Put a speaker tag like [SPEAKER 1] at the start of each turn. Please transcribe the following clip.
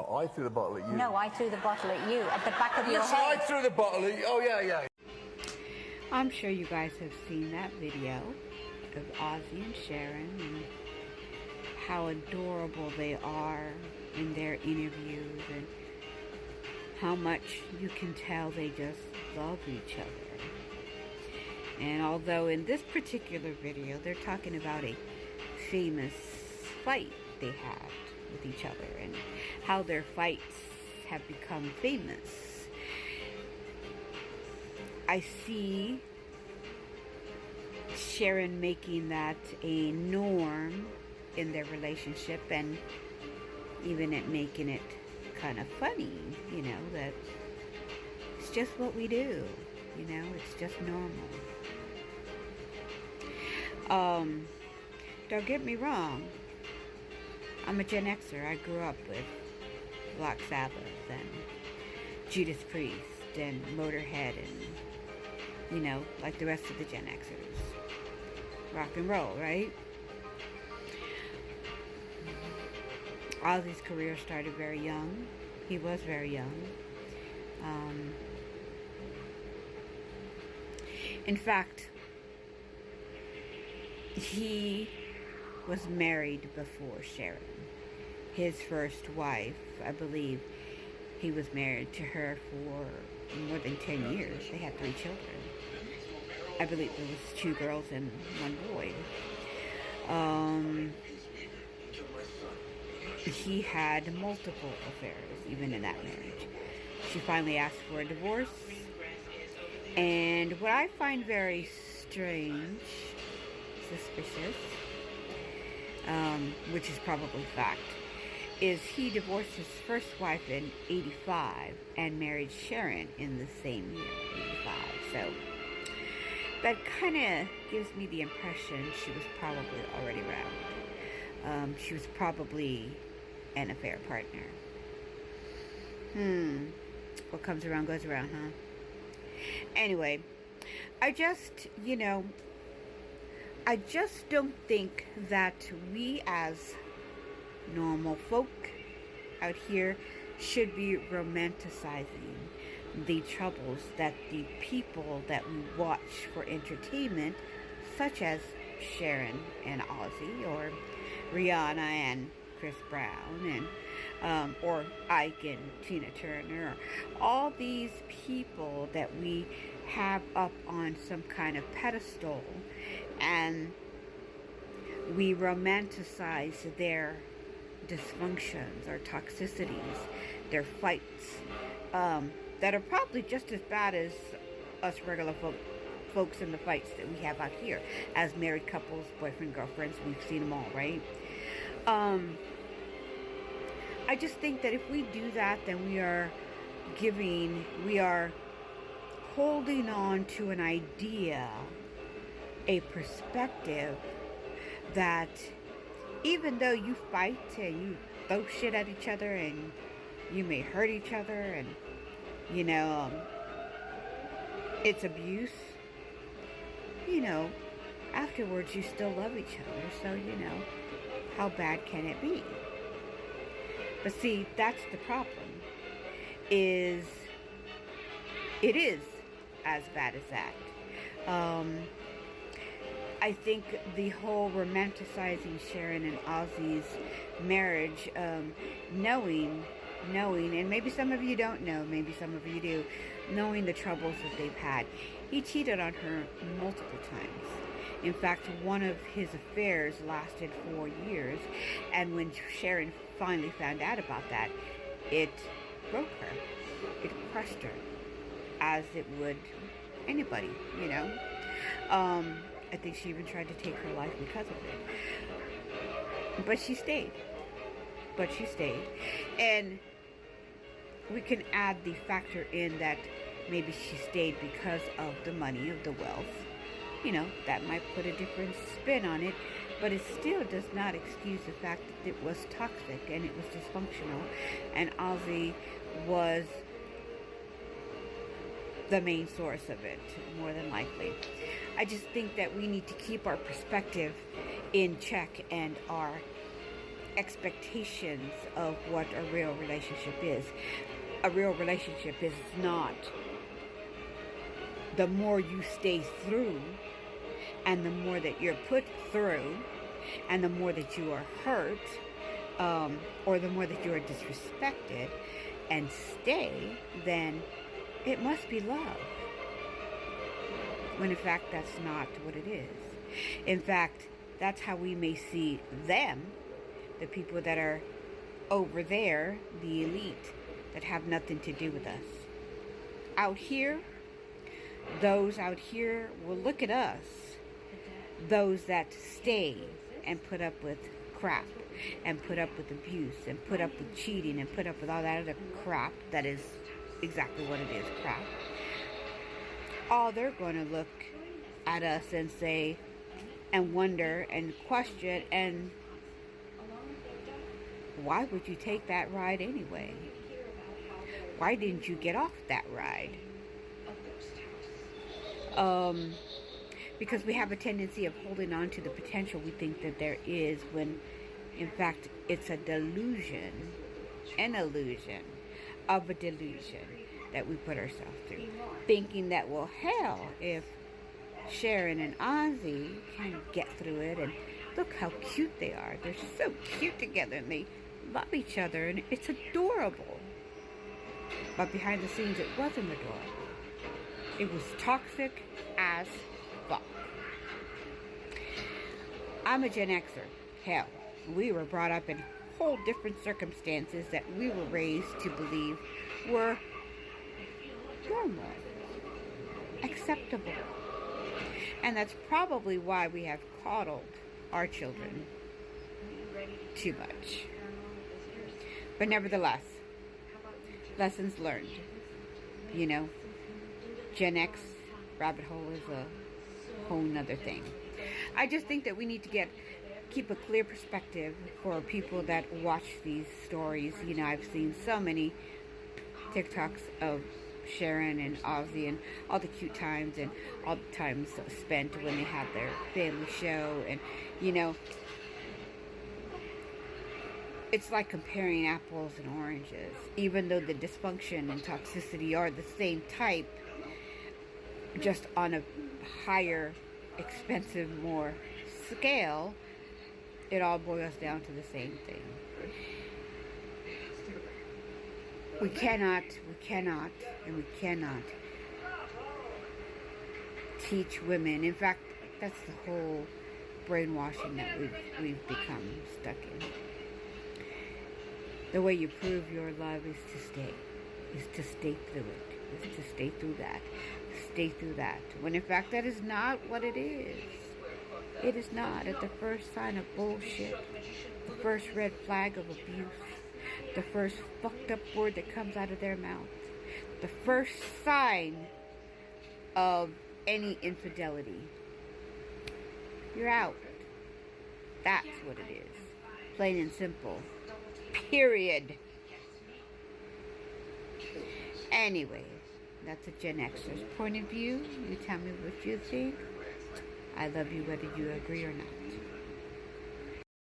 [SPEAKER 1] No, I threw the bottle at you.
[SPEAKER 2] No, I threw the bottle at you, at the back of your
[SPEAKER 1] Listen,
[SPEAKER 2] head.
[SPEAKER 1] I threw the bottle at you. Oh, yeah.
[SPEAKER 3] I'm sure you guys have seen that video of Ozzy and Sharon and how adorable they are in their interviews and how much you can tell they just love each other. And although in this particular video they're talking about a famous fight they had with each other and how their fights have become famous, I see Sharon making that a norm in their relationship and even it making it kind of funny, you know, that it's just what we do, you know, it's just normal. Don't get me wrong, I'm a Gen Xer. I grew up with Black Sabbath and Judas Priest and Motorhead and, you know, like the rest of the Gen Xers. Rock and roll, right? Ozzy's career started very young. He was very young. In fact, he was married before Sharon. His first wife, I believe, he was married to her for more than 10 years. They had 3 children. I believe it was 2 girls and 1 boy. He had multiple affairs, even in that marriage. She finally asked for a divorce. And what I find very strange, suspicious, which is probably fact, is he divorced his first wife in 85 and married Sharon in the same year, 85. So that kind of gives me the impression she was probably already around. She was probably an affair partner. What comes around goes around, huh? Anyway, I just don't think that we as normal folk out here should be romanticizing the troubles that the people that we watch for entertainment, such as Sharon and Ozzy, or Rihanna and Chris Brown, and or Ike and Tina Turner, all these people that we have up on some kind of pedestal, and we romanticize their dysfunctions or toxicities, their fights, that are probably just as bad as us regular folks in the fights that we have out here as married couples, boyfriend, girlfriends. We've seen them all, right? I just think that if we do that, then we are holding on to an idea, a perspective that even though you fight and you throw shit at each other and you may hurt each other and, you know, it's abuse, you know, afterwards you still love each other. So, you know, how bad can it be? But see, that's the problem, is it is as bad as that. I think the whole romanticizing Sharon and Ozzy's marriage, knowing, and maybe some of you don't know, maybe some of you do, knowing the troubles that they've had. He cheated on her multiple times. In fact, one of his affairs lasted 4 years, and when Sharon finally found out about that, it broke her. It crushed her, as it would anybody, you know. I think she even tried to take her life because of it. But she stayed. And we can add the factor in that maybe she stayed because of the money, of the wealth. You know, that might put a different spin on it, but it still does not excuse the fact that it was toxic and it was dysfunctional, and Ozzy was the main source of it, more than likely. I just think that we need to keep our perspective in check and our expectations of what a real relationship is. A real relationship is not the more you stay through, and the more that you're put through, and the more that you are hurt, or the more that you are disrespected and stay, then it must be love. When in fact, that's not what it is. In fact, that's how we may see them, the people that are over there, the elite, that have nothing to do with us. Out here, those out here will look at us, those that stay and put up with crap, and put up with abuse, and put up with cheating, and put up with all that other crap that is exactly what it is, crap. All they're going to look at us and say, and wonder, and question, and why would you take that ride anyway? Why didn't you get off that ride? Because we have a tendency of holding on to the potential we think that there is, when in fact it's a delusion, an illusion of a delusion that we put ourselves through, thinking that, well, hell, if Sharon and Ozzy can get through it, and look how cute they are, they're so cute together, and they love each other, and it's adorable. But behind the scenes, it wasn't adorable. It was toxic as fuck. I'm a Gen Xer. Hell, we were brought up in whole different circumstances that we were raised to believe were normal, acceptable. And that's probably why we have coddled our children too much. But nevertheless, lessons learned. You know, Gen X rabbit hole is a whole nother thing. I just think that we need to keep a clear perspective for people that watch these stories. You know, I've seen so many TikToks of Sharon and Ozzy and all the cute times and all the times spent when they had their family show, and you know, it's like comparing apples and oranges. Even though the dysfunction and toxicity are the same type, just on a higher, expensive, more scale, it all boils down to the same thing. We cannot teach women. In fact, that's the whole brainwashing that we've become stuck in. The way you prove your love is to stay through it, is to stay through that. When in fact that is not what it is. It is not. At the first sign of bullshit, the first red flag of abuse, the first fucked up word that comes out of their mouth, the first sign of any infidelity, you're out. That's what it is. Plain and simple. Period. Anyway, that's a Gen Xer's point of view. You tell me what you think. I love you whether you agree or not.